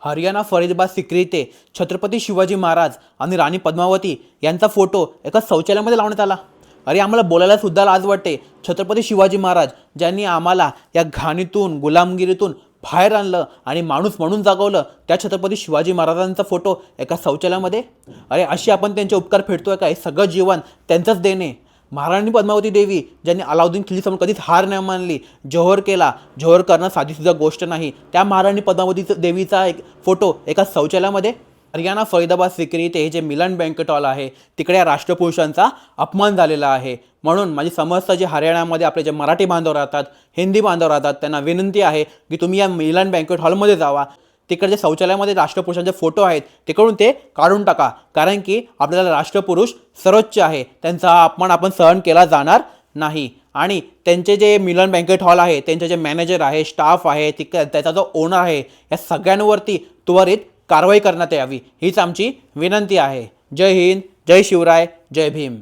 हरियाणा फरीदाबाद सिक्री येथे छत्रपती शिवाजी महाराज आणि राणी पद्मावती यांचा फोटो एका शौचालयामध्ये लावण्यात आला। अरे आम्हाला बोलायला सुद्धा लाज वाटते। छत्रपती शिवाजी महाराज ज्यांनी आम्हाला या घाणीतून गुलामगिरीतून बाहेर आणलं आणि माणूस म्हणून जागवलं, त्या छत्रपती शिवाजी महाराजांचा फोटो एका शौचालयामध्ये। अरे अशी आपण त्यांचे उपकार फेडतोय का? हे सगळं जीवन त्यांचंच देणे। महाराणी पद्मावती देवी ज्यांनी अलाउद्दीन खिल्जीसमोर कधीच हार नाही मानली, जोहर केला। जोहर करणं साधीसुद्धा गोष्ट नाही। त्या महाराणी पद्मावती देवीचा एक फोटो एका शौचालयामध्ये। हरियाणा फरीदाबाद सिक्री येथे हे जे मिलन बँकेट हॉल आहे तिकडे या राष्ट्रपुरुषांचा अपमान झालेला आहे। म्हणून माझी समस्त जे हरियाणामध्ये आपले जे मराठी बांधव राहतात, हिंदी बांधव राहतात, त्यांना विनंती आहे की तुम्ही या मिलन बँकेट हॉलमध्ये जावा। तिकडे शौचालयामध्ये राष्ट्रपुरुषांचे फोटो आहेत तिकडून ते काढून टाका, कारण की आपल्याला राष्ट्रपुरुष सर्वोच्च आहे, त्यांचा हा अपमान आपण सहन केला जाणार नाही। आणि त्यांचे जे मिलन बँकेट हॉल आहे, त्यांचे जे मॅनेजर आहे, स्टाफ आहे, त्याचा जो ओनर आहे, या सगळ्यांवरती त्वरित कारवाई करण्यात यावी हीच आमची विनंती आहे। जय हिंद, जय शिवराय, जय भीम।